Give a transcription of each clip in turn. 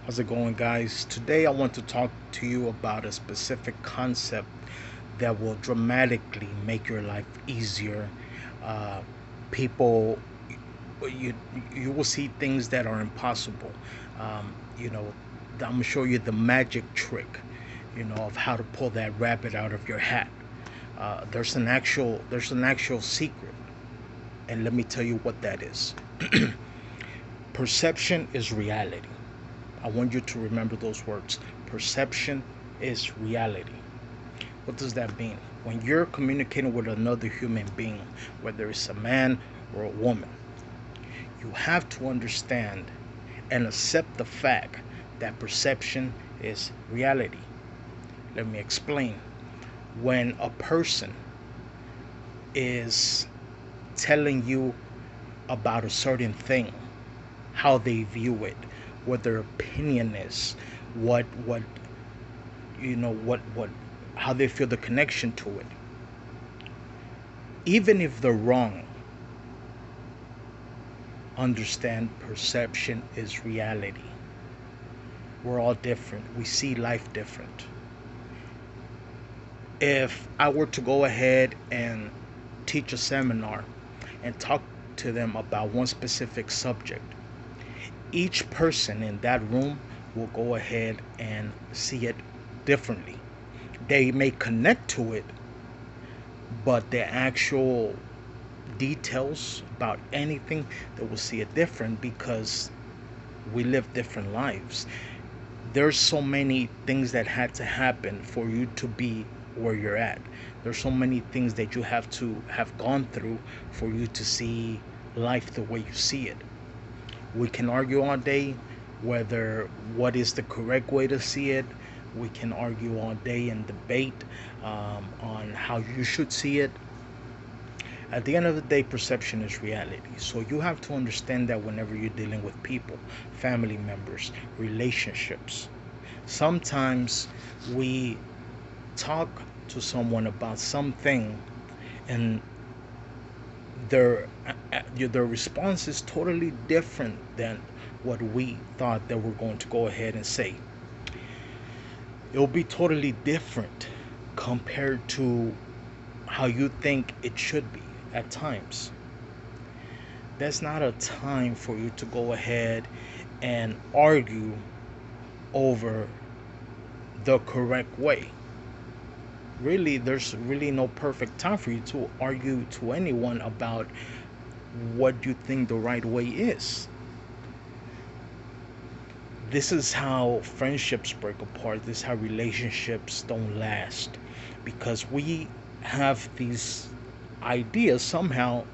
How's it going, guys? Today I want to talk to you about a specific concept that will dramatically make your life easier. Uh, people, you you will see things that are impossible. You know, I'm gonna show you the magic trick. Of how to pull that rabbit out of your hat. There's an actual secret, and let me tell you what that is. Perception is reality. I want you to remember those words. Perception is reality. What does that mean? When you're communicating with another human being, whether it's a man or a woman, you have to understand and accept the fact that perception is reality. Let me explain. When a person is telling you about a certain thing, how they view it, what their opinion is, what what how they feel the connection to it. Even if they're wrong, understand perception is reality. We're all different. We see life different. If I were to go ahead and teach a seminar and talk to them about one specific subject, each person in that room will go ahead and see it differently. They may connect to it, but the actual details about anything, they will see it different because we live different lives. There's so many things that had to happen for you to be where you're at. There's so many things that you have to have gone through for you to see life the way you see it. We can argue all day whether what is the correct way to see it. We can argue all day and debate on how you should see it. At the end of the day, perception is reality. So you have to understand that whenever you're dealing with people, family members, relationships, sometimes we talk to someone about something and their response is totally different than what we thought that we're going to go ahead and say. It'll be totally different compared to how you think it should be at times. That's not a time for you to go ahead and argue over the correct way. Really, there's really no perfect time for you to argue to anyone about what you think the right way is. This is how friendships break apart. This is how relationships don't last because we have these ideas. Somehow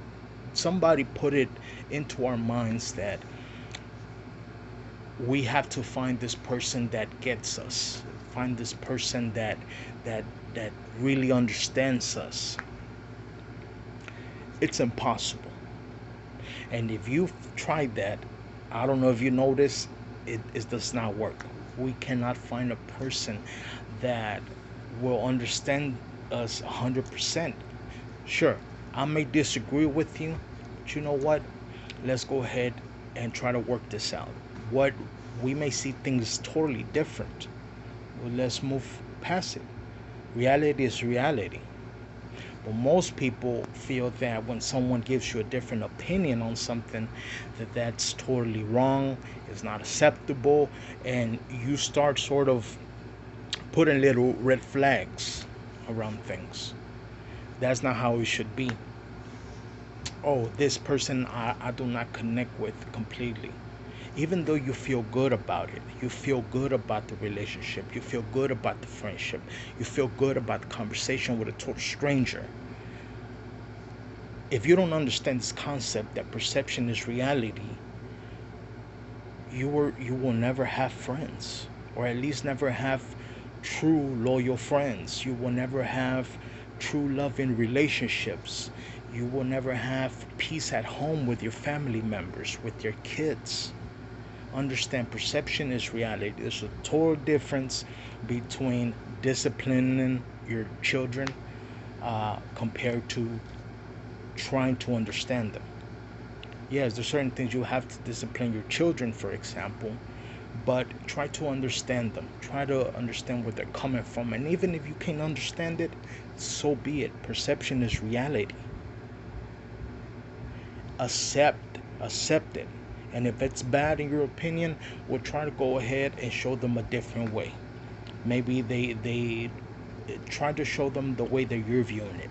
somebody put it into our minds that we have to find this person that gets us, find this person that that really understands us. It's impossible. And if you've tried that, I don't know if you notice, it does not work. We cannot find a person that will understand us 100%. Sure, I may disagree with you, but you know what? Let's go ahead and try to work this out. What we may see things totally different. Well, let's move past it. Reality is reality. But most people feel that when someone gives you a different opinion on something, that that's totally wrong, is not acceptable, and you start sort of putting little red flags around things. That's not how it should be. Oh, this person I do not connect with completely. Even though you feel good about it, you feel good about the relationship, you feel good about the friendship, you feel good about the conversation with a total stranger. If you don't understand this concept that perception is reality, you will never have friends, or at least never have true loyal friends. You will never have true loving relationships. You will never have peace at home with your family members, with your kids. Understand perception is reality. There's a total difference between disciplining your children compared to trying to understand them. Yes, there's certain things you have to discipline your children, for example, but try to understand them. Try to understand where they're coming from. And even if you can't understand it, so be it. Perception is reality. Accept it. And if it's bad in your opinion, we'll try to go ahead and show them a different way. Maybe they try to show them the way that you're viewing it.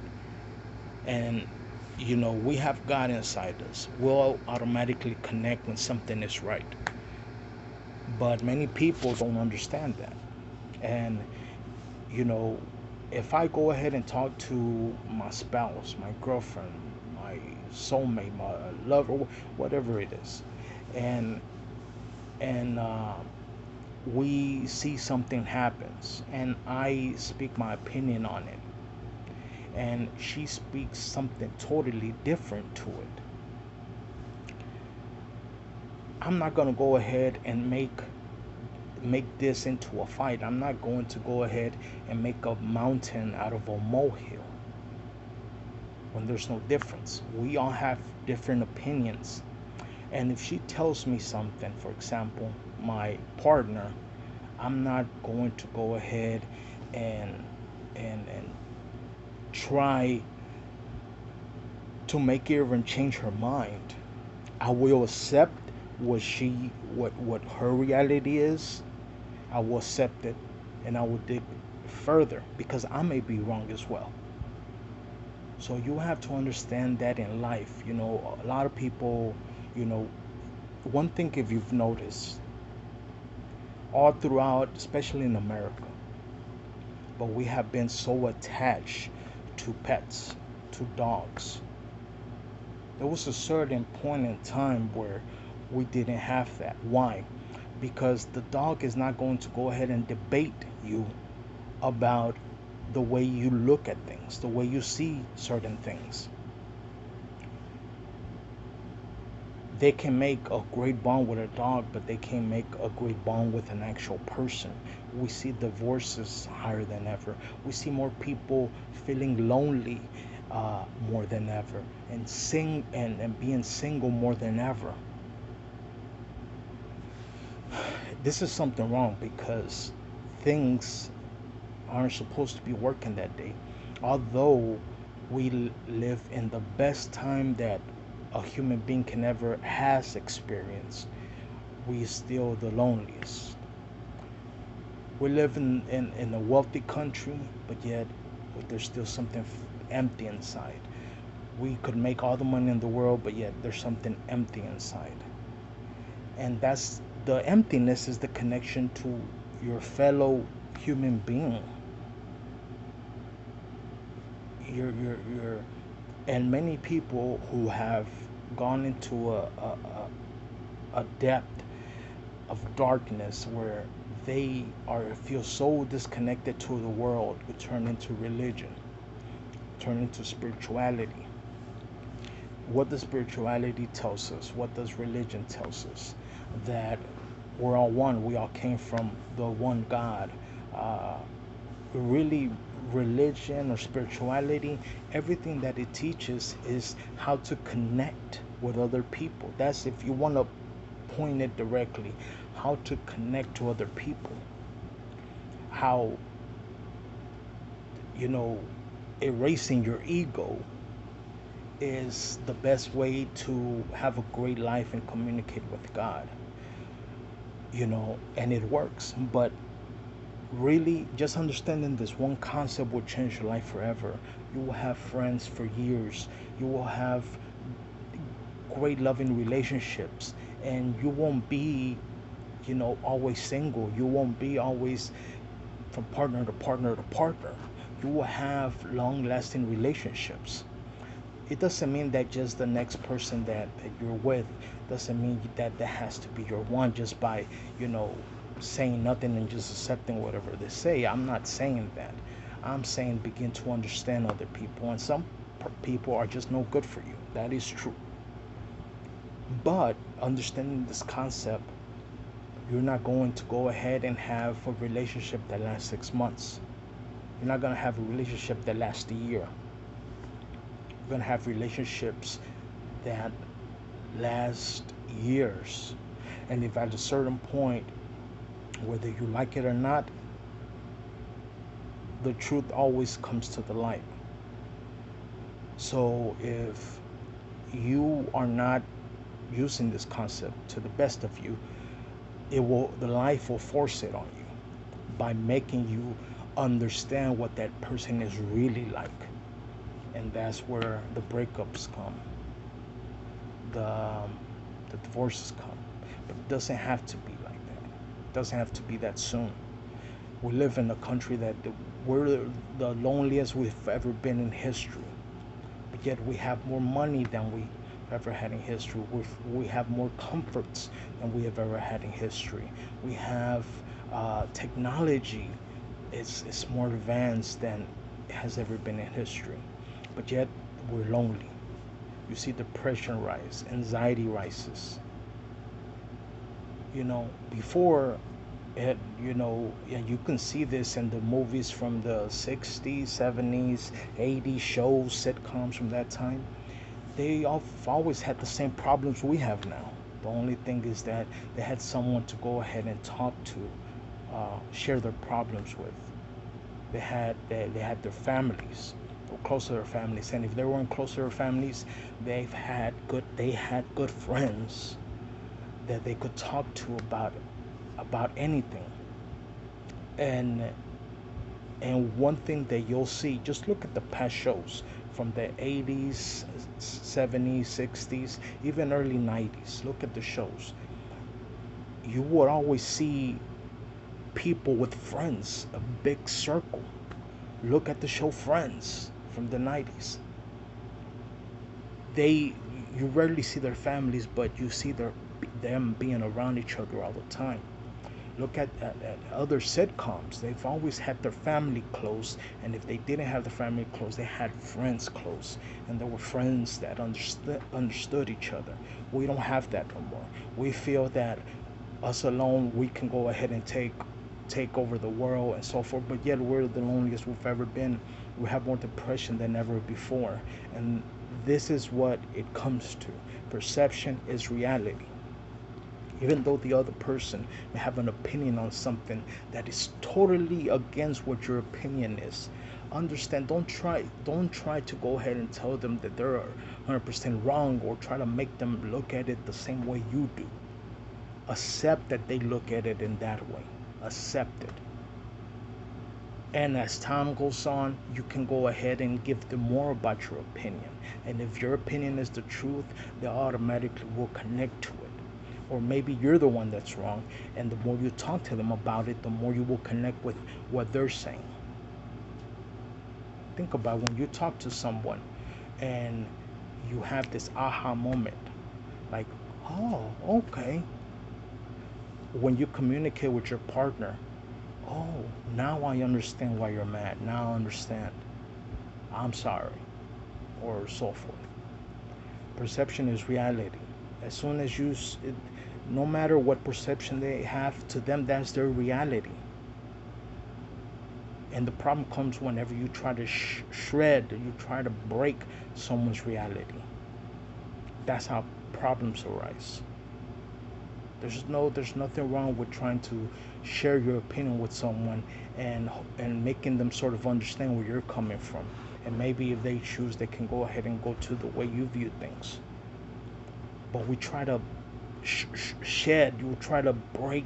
And we have God inside us. We'll automatically connect when something is right. But many people don't understand that. And you know, if I go ahead and talk to my spouse, my girlfriend, my soulmate, my lover, whatever it is, and and we see something happens, and I speak my opinion on it, and she speaks something totally different to it, I'm not gonna go ahead and make this into a fight. I'm not going to go ahead and make a mountain out of a molehill when there's no difference. We all have different opinions. And if she tells me something, for example, my partner, I'm not going to go ahead and and try to make her even change her mind. I will accept what her reality is. I will accept it, and I will dig further because I may be wrong as well. So you have to understand that in life. A lot of people, you know, one thing if you've noticed all throughout, especially in America, but we have been so attached to pets, to dogs. There was a certain point in time where we didn't have that. Why? Because the dog is not going to go ahead and debate you about the way you look at things, the way you see certain things. They can make a great bond with a dog, but they can't make a great bond with an actual person. We see divorces higher than ever. We see more people feeling lonely more than ever, and being single more than ever. This is something wrong because things aren't supposed to be working that day. Although we live in the best time that a human being can ever has experienced, we still the loneliest. We live in a wealthy country, but yet there's still something empty inside. We could make all the money in the world, but yet there's something empty inside. And that's the emptiness is the connection to your fellow human being. You're and many people who have gone into a depth of darkness where they are feel so disconnected to the world, it turn into religion, turn into spirituality. What does spirituality tells us? What does religion tells us? That we're all one. We all came from the one God. Uh, Really, religion or spirituality, everything that it teaches is how to connect with other people. That's if you want to point it directly, how to connect to other people. How, you know, erasing your ego is the best way to have a great life and communicate with God, and it works. But really, just understanding this one concept will change your life forever. You will have friends for years. You will have great loving relationships, and you won't be, always single. You won't be always from partner to partner to partner. You will have long lasting relationships. It doesn't mean that just the next person that you're with doesn't mean that has to be your one just by, you know, saying nothing and just accepting whatever they say. I'm not saying that. I'm saying begin to understand other people, and some people are just no good for you. That is true. But understanding this concept, you're not going to go ahead and have a relationship that lasts 6 months. You're not going to have a relationship that lasts a year. You're going to have relationships that last years. And if at a certain point Whether you like it or not, the truth always comes to the light. So if you are not using this concept to the best of you, it will the life will force it on you by making you understand what that person is really like. And that's where the breakups come, the the divorces come. But it doesn't have to be like that. It doesn't have to be that soon. We live in a country that we're the loneliest we've ever been in history. But yet we have more money than we ever had in history. We have more comforts than we have ever had in history. We have technology. It's more advanced than it has ever been in history. But yet we're lonely. You see depression rise, anxiety rises. Before it, and you can see this in the movies from the 60s, 70s, 80s, shows, sitcoms from that time. They've always had the same problems we have now. The only thing is that they had someone to go ahead and talk to, share their problems with. They had their families, or close to their families, and if they weren't close to their families, they had good friends that they could talk to about anything. And one thing that you'll see, just look at the past shows from the 80s, 70s, 60s, even early 90s. Look at the shows. You would always see people with friends, a big circle. Look at the show Friends from the 90s. They You rarely see their families, but you see them being around each other all the time. Look at other sitcoms. They've always had their family close, and if they didn't have the family close, they had friends close, and there were friends that understood each other. We don't have that no more. We feel that us alone, we can go ahead and take over the world and so forth, but yet we're the loneliest we've ever been. We have more depression than ever before, and this is what it comes to. Perception is reality. Even though the other person may have an opinion on something that is totally against what your opinion is, understand, don't try to go ahead and tell them that they're 100% wrong, or try to make them look at it the same way you do. Accept that they look at it in that way. Accept it. And as time goes on, you can go ahead and give them more about your opinion. And if your opinion is the truth, they automatically will connect to it. Or maybe you're the one that's wrong, and the more you talk to them about it, the more you will connect with what they're saying. Think about when you talk to someone and you have this aha moment, like, oh, okay. When you communicate with your partner, oh, now I understand why you're mad. Now I understand. I'm sorry, or so forth. Perception is reality. As soon as no matter what perception they have, to them, that's their reality. And the problem comes whenever you try to shred, you try to break someone's reality. That's how problems arise. There's nothing wrong with trying to share your opinion with someone, and making them sort of understand where you're coming from. And maybe if they choose, they can go ahead and go to the way you view things. But we try to you try to break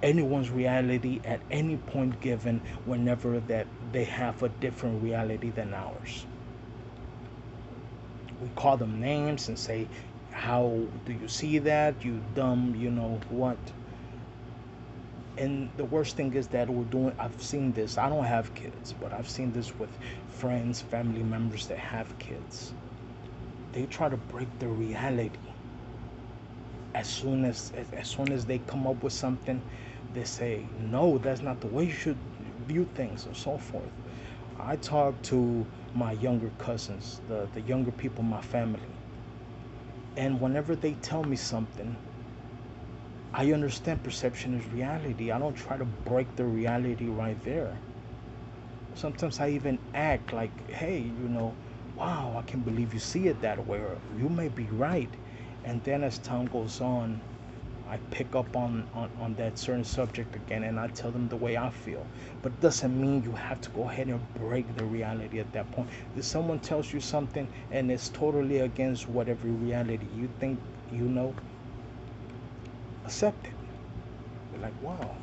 anyone's reality at any point given, whenever that they have a different reality than ours. We call them names and say, how do you see that, you dumb, what. And the worst thing is that I've seen this. I don't have kids, but I've seen this with friends, family members that have kids. They try to break the reality. As soon as they come up with something, they say, no, that's not the way you should view things, and so forth. I talk to my younger cousins, the younger people in my family, and whenever they tell me something, I understand perception is reality. I don't try to break the reality right there. Sometimes I even act like, hey, wow, I can't believe you see it that way, or you may be right. And then as time goes on, I pick up on that certain subject again, and I tell them the way I feel. But it doesn't mean you have to go ahead and break the reality at that point. If someone tells you something and it's totally against whatever reality you think you know, accept it. You're like, wow,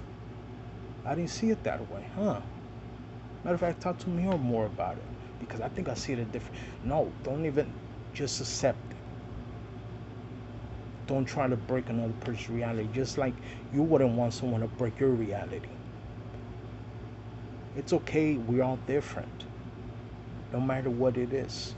I didn't see it that way, huh? Matter of fact, talk to me more about it because I think I see it a different. No, don't even just accept it. Don't try to break another person's reality, just like you wouldn't want someone to break your reality. It's okay, we're all different, no matter what it is.